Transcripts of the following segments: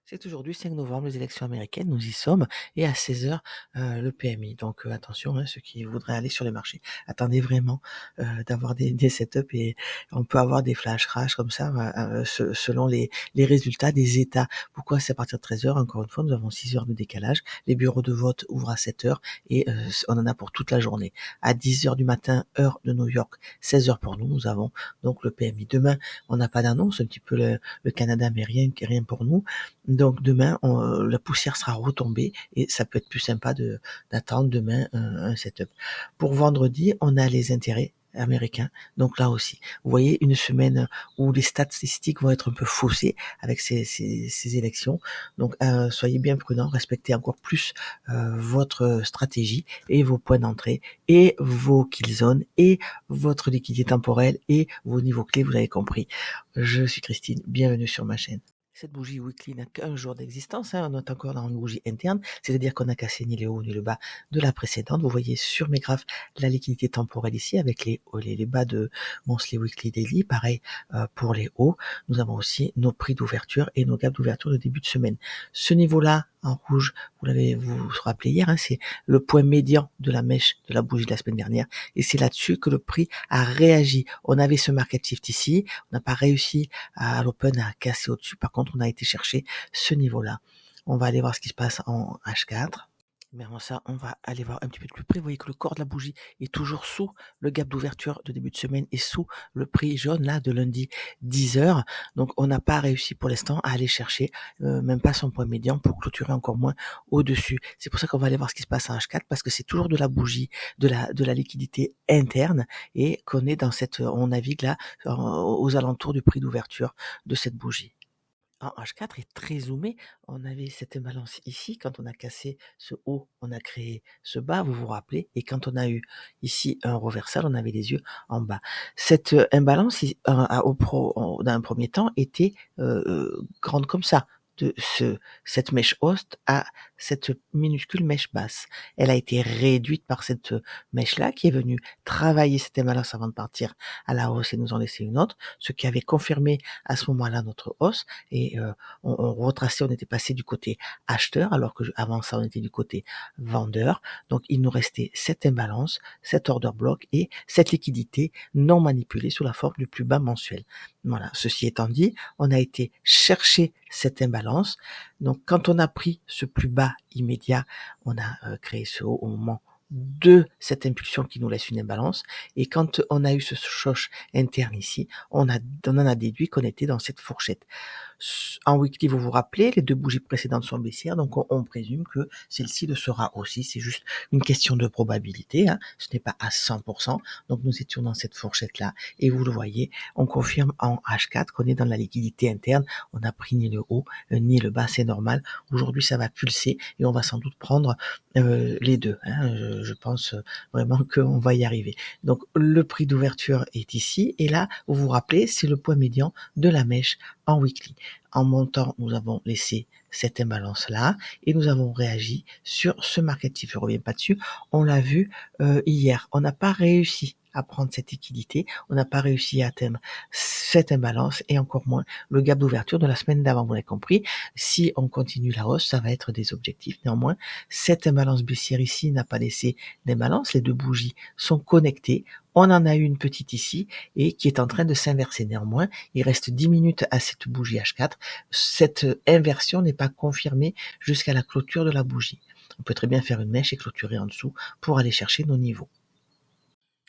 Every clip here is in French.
C'est aujourd'hui 5 novembre, les élections américaines, nous y sommes, et à 16h, le PMI. Donc attention, hein, ceux qui voudraient aller sur les marchés, attendez vraiment d'avoir des setups et on peut avoir des flash crash comme ça selon les résultats des États. Pourquoi c'est à partir de 13h? Encore une fois, nous avons 6 heures de décalage. Les bureaux de vote ouvrent à 7h et on en a pour toute la journée. À 10h du matin, heure de New York, 16h pour nous, nous avons donc le PMI. Demain, on n'a pas d'annonce, un petit peu le Canada, mais rien pour nous. Donc demain, la poussière sera retombée et ça peut être plus sympa d'attendre demain un setup. Pour vendredi, on a les intérêts américains. Donc là aussi, vous voyez une semaine où les statistiques vont être un peu faussées avec ces élections. Donc soyez bien prudents, respectez encore plus votre stratégie et vos points d'entrée et vos kill zones et votre liquidité temporelle et vos niveaux clés, vous avez compris. Je suis Christine, bienvenue sur ma chaîne. Cette bougie weekly n'a qu'un jour d'existence, hein, on est encore dans une bougie interne, c'est-à-dire qu'on n'a cassé ni le haut ni le bas de la précédente. Vous voyez sur mes graphes la liquidité temporelle ici avec les bas de Monthly Weekly Daily, pareil pour les hauts. Nous avons aussi nos prix d'ouverture et nos gaps d'ouverture de début de semaine. Ce niveau-là, en rouge, vous vous rappelez hier, hein, c'est le point médian de la mèche de la bougie de la semaine dernière et c'est là-dessus que le prix a réagi. On avait ce market shift ici, on n'a pas réussi à l'open à casser au-dessus. Par contre, on a été chercher ce niveau-là. On va aller voir ce qui se passe en H4. Mais avant ça, on va aller voir un petit peu de plus près. Vous voyez que le corps de la bougie est toujours sous le gap d'ouverture de début de semaine et sous le prix jaune là de lundi 10h. Donc on n'a pas réussi pour l'instant à aller chercher même pas son point médian pour clôturer encore moins au-dessus. C'est pour ça qu'on va aller voir ce qui se passe en H4 parce que c'est toujours de la bougie, de la liquidité interne et qu'on est dans on navigue là aux alentours du prix d'ouverture de cette bougie. En H4 est très zoomé. On avait cette imbalance ici. Quand on a cassé ce haut, on a créé ce bas, vous vous rappelez. Et quand on a eu ici un reversal, on avait les yeux en bas. Cette imbalance, dans un premier temps, était grande comme ça. De cette mèche haute à cette minuscule mèche basse. Elle a été réduite par cette mèche-là qui est venue travailler cette imbalance avant de partir à la hausse et nous en laisser une autre, ce qui avait confirmé à ce moment-là notre hausse et on retraçait, on était passé du côté acheteur alors que avant ça on était du côté vendeur. Donc il nous restait cette imbalance, cet order block et cette liquidité non manipulée sous la forme du plus bas mensuel. Voilà, ceci étant dit, on a été chercher cette imbalance. Donc quand on a pris ce plus bas immédiat, on a créé ce haut au moment de cette impulsion qui nous laisse une imbalance. Et quand on a eu ce choc interne ici, on en a déduit qu'on était dans cette fourchette. En weekly, vous vous rappelez, les deux bougies précédentes sont baissières, donc on présume que celle-ci le sera aussi. C'est juste une question de probabilité, hein. Ce n'est pas à 100%. Donc nous étions dans cette fourchette-là. Et vous le voyez, on confirme en H4 qu'on est dans la liquidité interne. On n'a pris ni le haut ni le bas, c'est normal. Aujourd'hui, ça va pulser et on va sans doute prendre les deux, hein. Je pense vraiment qu'on va y arriver. Donc le prix d'ouverture est ici et là, vous vous rappelez, c'est le point médian de la mèche en weekly. En montant, nous avons laissé cette imbalance-là et nous avons réagi sur ce market shift. Je reviens pas dessus. On l'a vu hier. On n'a pas réussi à prendre cette liquidité. On n'a pas réussi à atteindre cette imbalance et encore moins le gap d'ouverture de la semaine d'avant. Vous l'avez compris. Si on continue la hausse, ça va être des objectifs. Néanmoins, cette imbalance baissière ici n'a pas laissé d'imbalance. Les deux bougies sont connectées. On en a une petite ici et qui est en train de s'inverser. Néanmoins, il reste 10 minutes à cette bougie H4. Cette inversion n'est pas confirmée jusqu'à la clôture de la bougie. On peut très bien faire une mèche et clôturer en dessous pour aller chercher nos niveaux.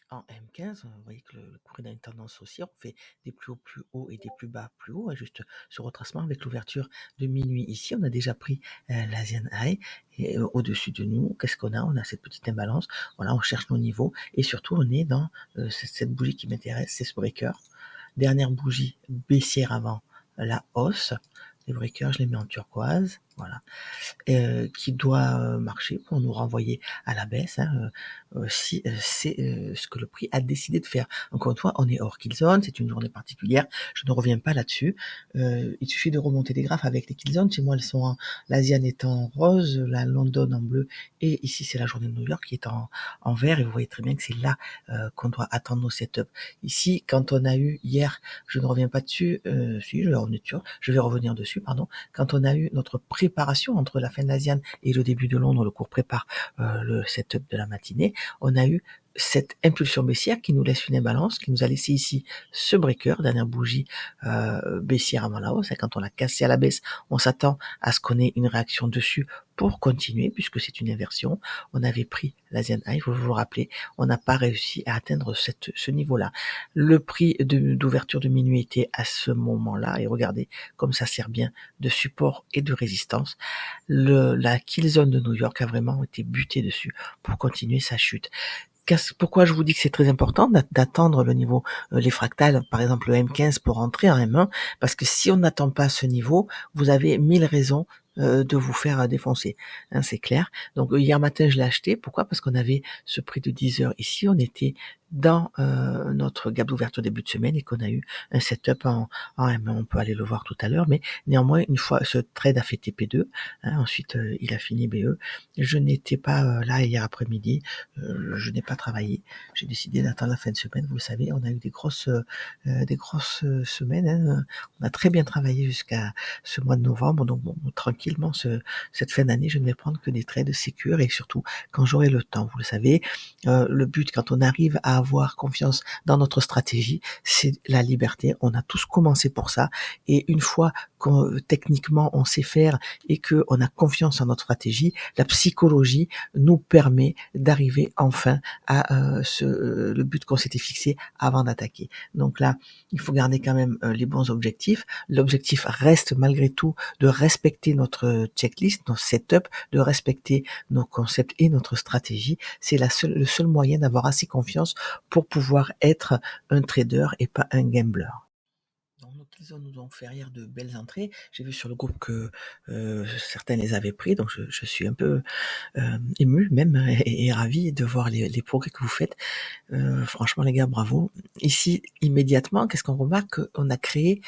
En M15, vous voyez que le cours est dans une tendance haussière. On fait des plus hauts plus hauts et des plus bas plus hauts. Juste ce retracement avec l'ouverture de minuit ici. On a déjà pris l'Asian High et au-dessus de nous, qu'est-ce qu'on a? On a cette petite imbalance. Voilà, on cherche nos niveaux et surtout on est dans cette bougie qui m'intéresse, c'est ce breaker. Dernière bougie baissière avant la hausse. Les breakers, je les mets en turquoise. Voilà. Qui doit marcher pour nous renvoyer à la baisse, hein, si c'est ce que le prix a décidé de faire. Encore une fois, on est hors kill zone, c'est une journée particulière, je ne reviens pas là-dessus. Il suffit de remonter les graphes avec les kill zones. Chez moi, elles sont l'Asian est en rose, la London en bleu, et ici c'est la journée de New York qui est en vert, et vous voyez très bien que c'est là qu'on doit attendre nos setups. Ici, quand on a eu hier, je ne reviens pas dessus, si je vais revenir dessus, pardon, quand on a eu notre préparation entre la fin d'Asian et le début de Londres, le cours prépare le setup de la matinée, on a eu cette impulsion baissière qui nous laisse une imbalance, qui nous a laissé ici ce breaker, dernière bougie baissière avant la hausse. Et quand on l'a cassé à la baisse, on s'attend à ce qu'on ait une réaction dessus pour continuer, puisque c'est une inversion. On avait pris l'Asian High, vous vous rappelez, on n'a pas réussi à atteindre ce niveau-là. Le prix d'ouverture de minuit était à ce moment-là, et regardez comme ça sert bien de support et de résistance. La kill zone de New York a vraiment été butée dessus pour continuer sa chute. Pourquoi je vous dis que c'est très important d'attendre le niveau, les fractales, par exemple le M15 pour entrer en M1, parce que si on n'attend pas ce niveau, vous avez 1000 raisons de vous faire défoncer, hein, c'est clair. Donc hier matin je l'ai acheté, pourquoi? Parce qu'on avait ce prix de 10 heures ici, on était dans notre gap d'ouverture début de semaine et qu'on a eu un setup en M1, on peut aller le voir tout à l'heure, mais néanmoins une fois ce trade a fait TP2, hein, ensuite il a fini BE, je n'étais pas là hier après-midi, je n'ai pas travaillé. J'ai décidé d'attendre la fin de semaine. Vous le savez, on a eu des grosses semaines. Hein. On a très bien travaillé jusqu'à ce mois de novembre. Donc, bon, tranquillement, cette fin d'année, je ne vais prendre que des trades sécures et surtout quand j'aurai le temps. Vous le savez, le but, quand on arrive à avoir confiance dans notre stratégie, c'est la liberté. On a tous commencé pour ça. Et une fois techniquement on sait faire et que on a confiance en notre stratégie, la psychologie nous permet d'arriver enfin à le but qu'on s'était fixé avant d'attaquer. Donc là, il faut garder quand même les bons objectifs. L'objectif reste malgré tout de respecter notre checklist, notre setup, de respecter nos concepts et notre stratégie. C'est le seul moyen d'avoir assez confiance pour pouvoir être un trader et pas un gambler. Donc ils nous ont fait hier de belles entrées. J'ai vu sur le groupe que certains les avaient pris, donc je suis un peu ému même et ravi de voir les progrès que vous faites. Franchement les gars, bravo. Ici, immédiatement, qu'est-ce qu'on remarque? On a créé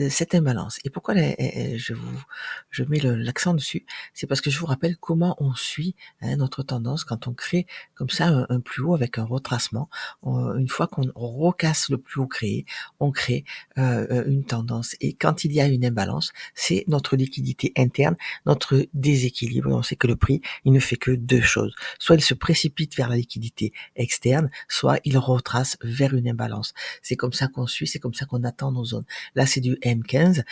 cette imbalance. Et pourquoi je mets l'accent dessus? C'est parce que je vous rappelle comment on suit notre tendance quand on crée comme ça un plus haut avec un retracement. Une fois qu'on recasse le plus haut créé, on crée une tendance. Et quand il y a une imbalance, c'est notre liquidité interne, notre déséquilibre. Et on sait que le prix, il ne fait que deux choses. Soit il se précipite vers la liquidité externe, soit il retrace vers une imbalance. C'est comme ça qu'on suit, c'est comme ça qu'on attend nos zones. Là, c'est du M15.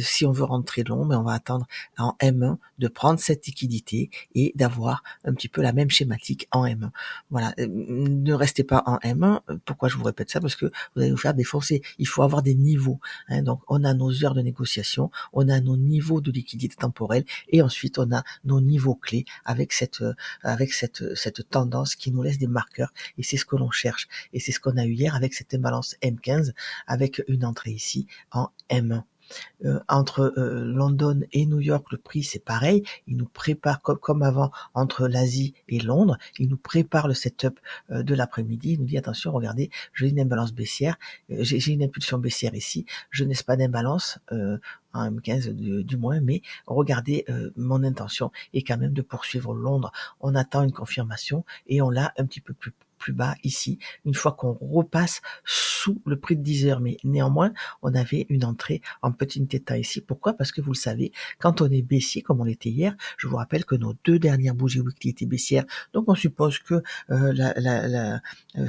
Si on veut rentrer long, mais on va attendre en M1 de prendre cette liquidité et d'avoir un petit peu la même schématique en M1. Voilà. Ne restez pas en M1. Pourquoi je vous répète ça? Parce que vous allez vous faire défoncer. Il faut avoir des niveaux. Hein. Donc, on a nos heures de négociation, on a nos niveaux de liquidité temporelle et ensuite on a nos niveaux clés avec cette tendance qui nous laisse des marqueurs et c'est ce que l'on cherche. Et c'est ce qu'on a eu hier avec cette imbalance M15 avec une entrée ici en M1. Entre London et New York, le prix c'est pareil. Il nous prépare comme avant entre l'Asie et Londres. Il nous prépare le setup de l'après-midi. Il nous dit attention, regardez, j'ai une imbalance baissière, j'ai une impulsion baissière ici. Je n'ai pas d'imbalance. En M15 du moins, mais regardez, mon intention est quand même de poursuivre Londres. On attend une confirmation et on l'a un petit peu plus bas ici, une fois qu'on repasse sous le prix de 10 heures. Mais néanmoins, on avait une entrée en petit theta ici. Pourquoi? Parce que vous le savez, quand on est baissier, comme on l'était hier, je vous rappelle que nos deux dernières bougies weekly étaient baissières, donc on suppose que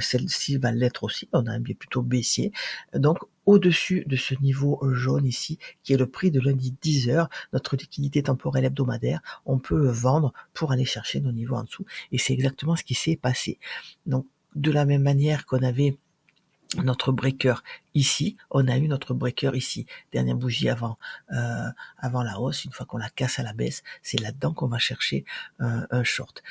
celle-ci va l'être aussi. On a un biais plutôt baissier. Donc, au-dessus de ce niveau jaune ici, qui est le prix de lundi 10 heures, notre liquidité temporelle hebdomadaire, on peut vendre pour aller chercher nos niveaux en dessous. Et c'est exactement ce qui s'est passé. Donc, de la même manière qu'on avait notre breaker ici, on a eu notre breaker ici, dernière bougie avant la hausse. Une fois qu'on la casse à la baisse, c'est là-dedans qu'on va chercher un short.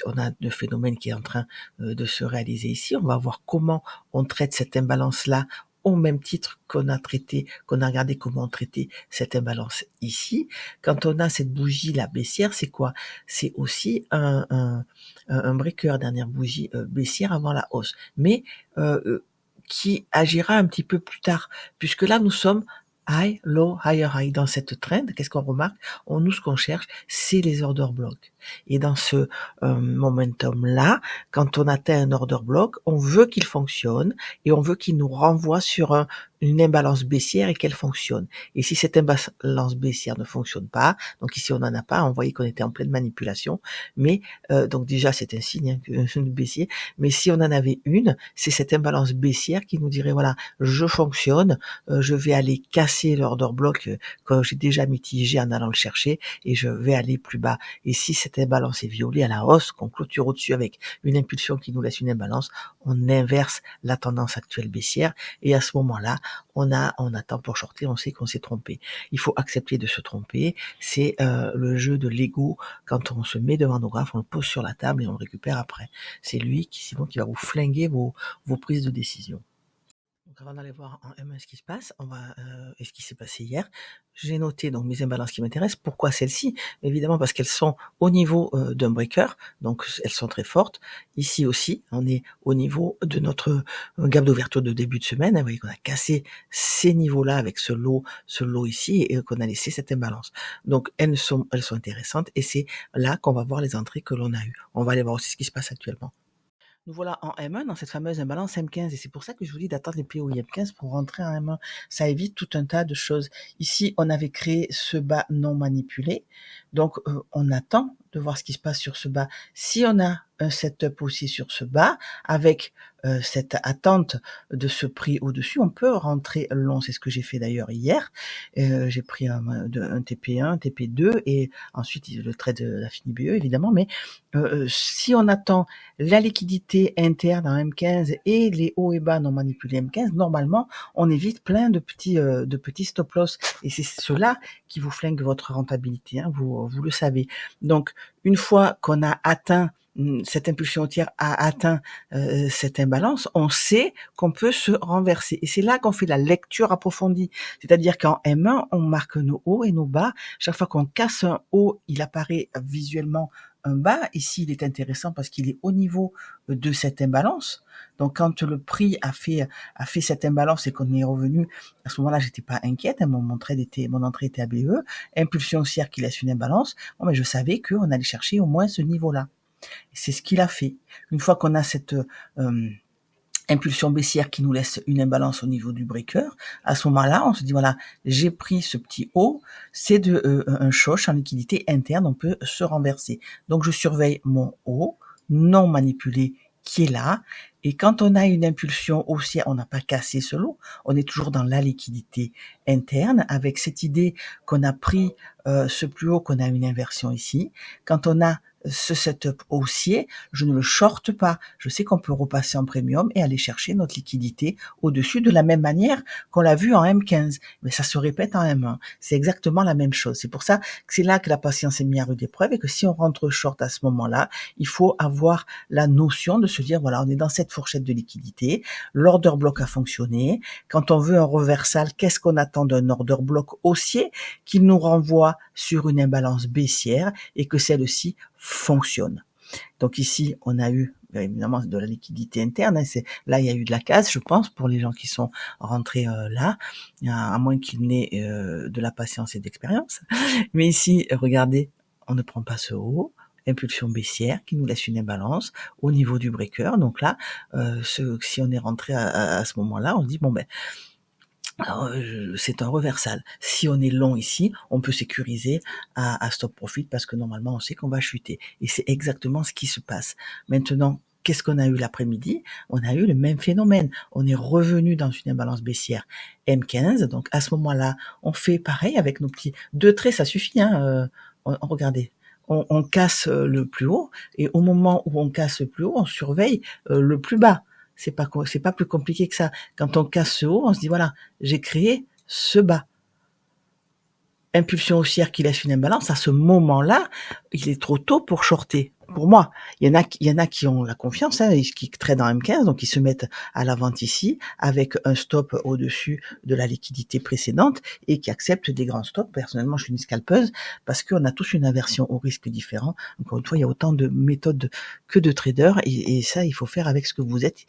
On a le phénomène qui est en train de se réaliser ici. On va voir comment on traite cette imbalance là au même titre qu'on a regardé comment traiter cette imbalance ici. Quand on a cette bougie là baissière, c'est quoi? C'est aussi un breaker, dernière bougie baissière avant la hausse, mais qui agira un petit peu plus tard, puisque là nous sommes high, low, higher high. Dans cette trend, qu'est-ce qu'on remarque? Nous, ce qu'on cherche, c'est les order blocks. Et dans ce momentum-là, quand on atteint un order block, on veut qu'il fonctionne et on veut qu'il nous renvoie sur une imbalance baissière et qu'elle fonctionne. Et si cette imbalance baissière ne fonctionne pas, donc ici on n'en a pas, on voyait qu'on était en pleine manipulation, mais donc déjà c'est un signe baissier, mais si on en avait une, c'est cette imbalance baissière qui nous dirait voilà, je fonctionne, je vais aller casser l'order block que j'ai déjà mitigé en allant le chercher et je vais aller plus bas. Et si cette imbalance est violée à la hausse, qu'on clôture au-dessus avec une impulsion qui nous laisse une imbalance, on inverse la tendance actuelle baissière et à ce moment-là, on attend pour shorter, on sait qu'on s'est trompé. Il faut accepter de se tromper, c'est le jeu de l'ego. Quand on se met devant nos graphes, on le pose sur la table et on le récupère après. C'est lui qui va vous flinguer vos prises de décision. Donc avant d'aller voir en M1 ce qui se passe, et ce qui s'est passé hier, j'ai noté donc mes imbalances qui m'intéressent. Pourquoi celles-ci? Évidemment parce qu'elles sont au niveau d'un breaker, donc elles sont très fortes. Ici aussi, on est au niveau de notre gap d'ouverture de début de semaine. Vous voyez qu'on a cassé ces niveaux-là avec ce lot ici et qu'on a laissé cette imbalance. Donc elles sont intéressantes et c'est là qu'on va voir les entrées que l'on a eues. On va aller voir aussi ce qui se passe actuellement. Nous voilà en M1 dans cette fameuse imbalance M15 et c'est pour ça que je vous dis d'attendre les PO M15 pour rentrer en M1. Ça évite tout un tas de choses. Ici, on avait créé ce bas non manipulé. Donc, on attend de voir ce qui se passe sur ce bas. Si on a un setup aussi sur ce bas, avec cette attente de ce prix au-dessus, on peut rentrer long. C'est ce que j'ai fait d'ailleurs hier. J'ai pris un TP1, un TP2 et ensuite le trade de la fini BE évidemment. Mais si on attend la liquidité interne en M15 et les hauts et bas non manipulés M15, normalement, on évite plein de petits stop loss. Et c'est cela qui vous flingue votre rentabilité, hein, vous le savez. Donc, une fois qu'on a atteint cette impulsion haussière a atteint cette imbalance, on sait qu'on peut se renverser. Et c'est là qu'on fait la lecture approfondie. C'est-à-dire qu'en M1, on marque nos hauts et nos bas. Chaque fois qu'on casse un haut, il apparaît visuellement un bas. Ici, il est intéressant parce qu'il est au niveau de cette imbalance. Donc, quand le prix a fait cette imbalance et qu'on est revenu, à ce moment-là, j'étais pas inquiète. Hein, mon entrée était à BE. Impulsion haussière qui laisse une imbalance. Bon, mais je savais qu'on allait chercher au moins ce niveau-là. C'est ce qu'il a fait. Une fois qu'on a cette impulsion baissière qui nous laisse une imbalance au niveau du breaker, à ce moment-là, on se dit voilà, j'ai pris ce petit haut, c'est un choche en liquidité interne, on peut se renverser. Donc je surveille mon haut non manipulé qui est là, et quand on a une impulsion haussière, on n'a pas cassé ce lot, on est toujours dans la liquidité interne avec cette idée qu'on a pris ce plus haut, qu'on a une inversion ici. Quand on a ce setup haussier, je ne le shorte pas. Je sais qu'on peut repasser en premium et aller chercher notre liquidité au-dessus de la même manière qu'on l'a vu en M15. Mais ça se répète en M1. C'est exactement la même chose. C'est pour ça que c'est là que la patience est mise à rude épreuve et que si on rentre short à ce moment-là, il faut avoir la notion de se dire, voilà, on est dans cette fourchette de liquidité. L'order block a fonctionné. Quand on veut un reversal, qu'est-ce qu'on attend d'un order block haussier qui nous renvoie sur une imbalance baissière et que celle-ci fonctionne. Donc ici, on a eu évidemment de la liquidité interne. Hein, là, il y a eu de la casse, je pense, pour les gens qui sont rentrés là, à moins qu'ils n'aient de la patience et d'expérience. Mais ici, regardez, on ne prend pas ce haut. Impulsion baissière qui nous laisse une imbalance au niveau du breaker. Donc là, si on est rentré à ce moment-là, on se dit bon ben alors, c'est un reversal. Si on est long ici, on peut sécuriser à stop profit parce que normalement on sait qu'on va chuter. Et c'est exactement ce qui se passe. Maintenant, qu'est-ce qu'on a eu l'après-midi? On a eu le même phénomène. On est revenu dans une imbalance baissière M15. Donc à ce moment-là, on fait pareil avec nos petits 2 traits, ça suffit. Hein, regardez. On casse le plus haut et au moment où on casse le plus haut, on surveille le plus bas. C'est pas plus compliqué que ça. Quand on casse ce haut, on se dit voilà, j'ai créé ce bas. Impulsion haussière qui laisse une imbalance, à ce moment-là, il est trop tôt pour shorter. pour moi. Il y en a qui ont la confiance, hein, qui traitent en M15, donc ils se mettent à la vente ici avec un stop au-dessus de la liquidité précédente et qui acceptent des grands stops. Personnellement, je suis une scalpeuse parce qu'on a tous une aversion au risque différent. Encore une fois, il y a autant de méthodes que de traders et ça, il faut faire avec ce que vous êtes.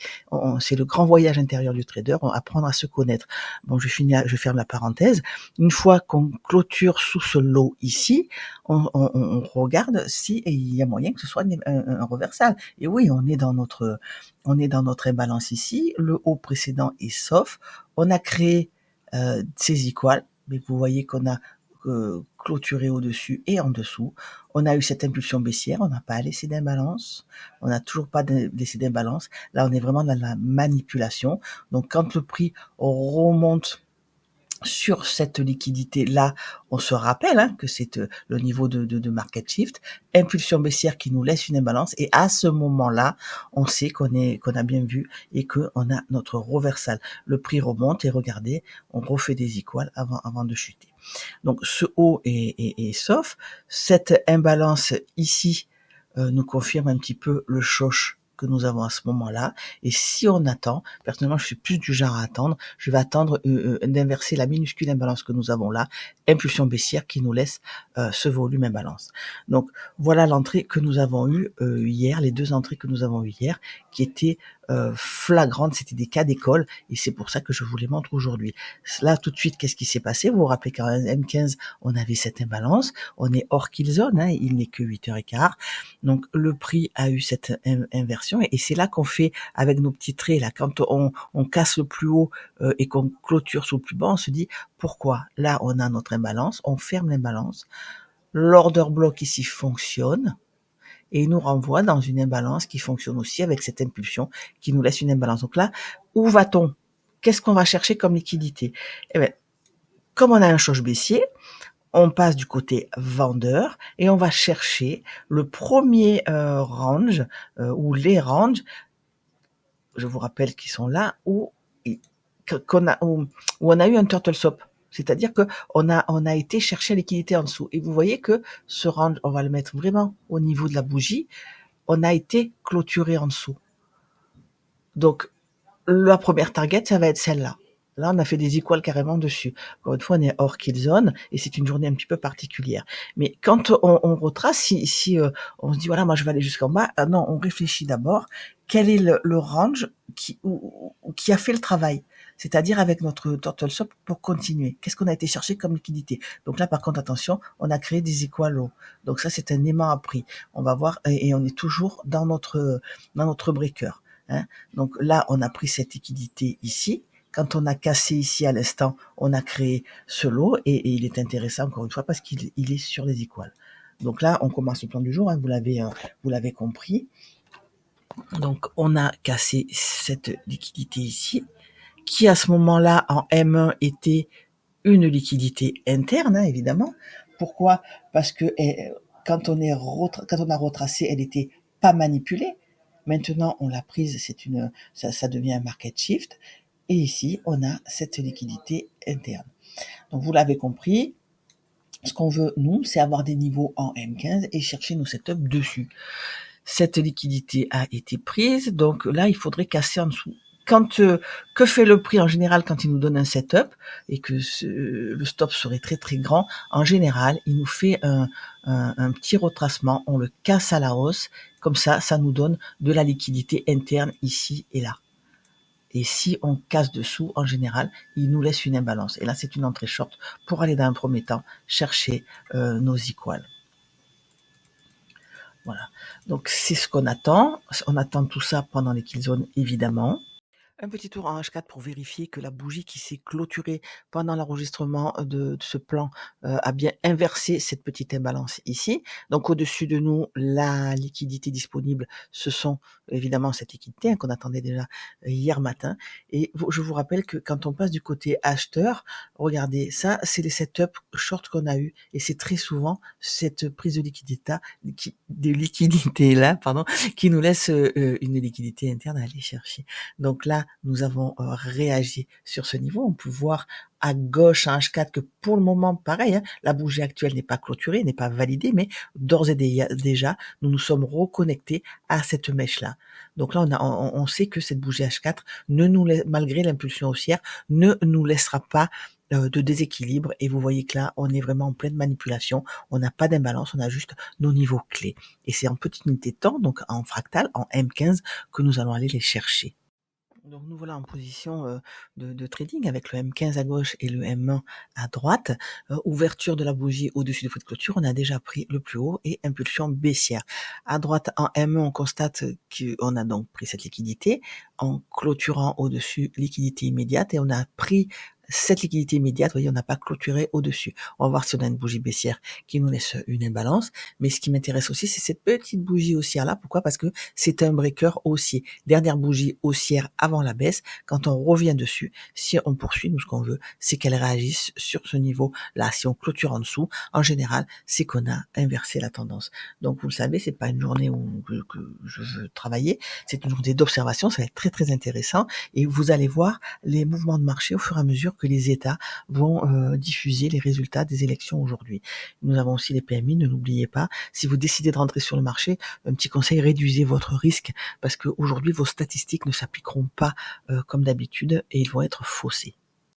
C'est le grand voyage intérieur du trader, apprendre à se connaître. Bon, je ferme la parenthèse. Une fois qu'on clôture sous ce lot ici, on regarde si il y a moyen que ce soit un reversal. Et oui, on est dans notre imbalance ici. Le haut précédent est sauf. On a créé ces equals, mais vous voyez qu'on a clôturé au-dessus et en dessous. On a eu cette impulsion baissière, on n'a pas laissé d'imbalance, on n'a toujours pas laissé d'imbalance. Là, on est vraiment dans la manipulation. Donc, quand le prix remonte sur cette liquidité-là, on se rappelle que c'est le niveau de market shift, impulsion baissière qui nous laisse une imbalance, et à ce moment-là, on sait qu'on a bien vu et qu'on a notre reversal. Le prix remonte et regardez, on refait des equals avant de chuter. Donc ce haut est sauf. Cette imbalance ici nous confirme un petit peu le choc que nous avons à ce moment-là. Et si on attend, personnellement, je suis plus du genre à attendre. Je vais attendre d'inverser la minuscule imbalance que nous avons là, impulsion baissière qui nous laisse ce volume imbalance. Donc voilà l'entrée que nous avons eue hier, les deux entrées que nous avons eues hier, qui étaient flagrantes, c'était des cas d'école, et c'est pour ça que je vous les montre aujourd'hui. Là, tout de suite, qu'est-ce qui s'est passé? Vous vous rappelez qu'en M15, on avait cette imbalance, on est hors kill zone, il n'est que 8h15, donc le prix a eu cette inversion, et c'est là qu'on fait avec nos petits traits, là, quand on casse le plus haut et qu'on clôture sur le plus bas, on se dit, pourquoi? Là, on a notre imbalance, on ferme l'imbalance, l'order block ici fonctionne, et il nous renvoie dans une imbalance qui fonctionne aussi avec cette impulsion qui nous laisse une imbalance. Donc là, où va-t-on? Qu'est-ce qu'on va chercher comme liquidité? Eh bien, comme on a un choc baissier, on passe du côté vendeur et on va chercher le premier range ou les ranges, je vous rappelle qu'ils sont là, où on a eu un turtle swap. C'est-à-dire que on a été chercher la liquidité en dessous. Et vous voyez que ce range, on va le mettre vraiment au niveau de la bougie, on a été clôturé en dessous. Donc, la première target, ça va être celle-là. Là, on a fait des equals carrément dessus. Encore une fois, on est hors kill zone et c'est une journée un petit peu particulière. Mais quand on retrace, si on se dit, voilà, moi je vais aller jusqu'en bas, non, on réfléchit d'abord, quel est le range qui a fait le travail, c'est-à-dire avec notre turtle swap pour continuer. Qu'est-ce qu'on a été chercher comme liquidité? Donc là, par contre, attention, on a créé des equal low. Donc ça, c'est un aimant à prix. On va voir, et on est toujours dans notre breaker. Donc là, on a pris cette liquidité ici. Quand on a cassé ici à l'instant, on a créé ce lot et il est intéressant encore une fois parce qu'il est sur les equals. Donc là, on commence le plan du jour, vous l'avez compris. Donc on a cassé cette liquidité ici, qui à ce moment-là en M1 était une liquidité interne, évidemment. Pourquoi? Parce que quand on a retracé, elle n'était pas manipulée. Maintenant, on l'a prise, ça devient un market shift. Et ici, on a cette liquidité interne. Donc, vous l'avez compris, ce qu'on veut, nous, c'est avoir des niveaux en M15 et chercher nos setups dessus. Cette liquidité a été prise, donc là, il faudrait casser en dessous. Que fait le prix en général quand il nous donne un setup et que le stop serait très très grand? En général, il nous fait un petit retracement, on le casse à la hausse, comme ça nous donne de la liquidité interne ici et là. Et si on casse dessous, en général, il nous laisse une imbalance. Et là, c'est une entrée short pour aller dans un premier temps chercher nos equals. Voilà. Donc, c'est ce qu'on attend. On attend tout ça pendant les kill zones, évidemment. Un petit tour en H4 pour vérifier que la bougie qui s'est clôturée pendant l'enregistrement de ce plan a bien inversé cette petite imbalance ici. Donc au-dessus de nous, la liquidité disponible, ce sont évidemment cette liquidité qu'on attendait déjà hier matin. Et je vous rappelle que quand on passe du côté acheteur, regardez, ça c'est les setups short qu'on a eu et c'est très souvent cette prise de liquidité là, qui nous laisse une liquidité interne à aller chercher. Donc là, nous avons réagi sur ce niveau. On peut voir à gauche en H4 que pour le moment, pareil, hein, la bougie actuelle n'est pas clôturée, n'est pas validée, mais d'ores et déjà, nous nous sommes reconnectés à cette mèche-là. Donc là, on sait que cette bougie H4, malgré l'impulsion haussière, ne nous laissera pas de déséquilibre, et vous voyez que là, on est vraiment en pleine manipulation, on n'a pas d'imbalance, on a juste nos niveaux clés. Et c'est en petite unité de temps, donc en fractal, en M15, que nous allons aller les chercher. Donc nous voilà en position de trading avec le M15 à gauche et le M1 à droite. Ouverture de la bougie au-dessus du prix de clôture, on a déjà pris le plus haut et impulsion baissière. À droite en M1, on constate qu'on a donc pris cette liquidité en clôturant au-dessus liquidité immédiate, et on a pris cette liquidité immédiate, vous voyez, on n'a pas clôturé au-dessus. On va voir si on a une bougie baissière qui nous laisse une imbalance. Mais ce qui m'intéresse aussi, c'est cette petite bougie haussière-là. Pourquoi? Parce que c'est un breaker haussier. Dernière bougie haussière avant la baisse. Quand on revient dessus, si on poursuit, nous, ce qu'on veut, c'est qu'elle réagisse sur ce niveau-là. Si on clôture en dessous, en général, c'est qu'on a inversé la tendance. Donc, vous le savez, c'est pas une journée que je veux travailler. C'est une journée d'observation. Ça va être très, très intéressant. Et vous allez voir les mouvements de marché au fur et à mesure que les États vont diffuser les résultats des élections aujourd'hui. Nous avons aussi les PMI, ne l'oubliez pas. Si vous décidez de rentrer sur le marché, un petit conseil, réduisez votre risque, parce qu'aujourd'hui, vos statistiques ne s'appliqueront pas comme d'habitude, et ils vont être faussés.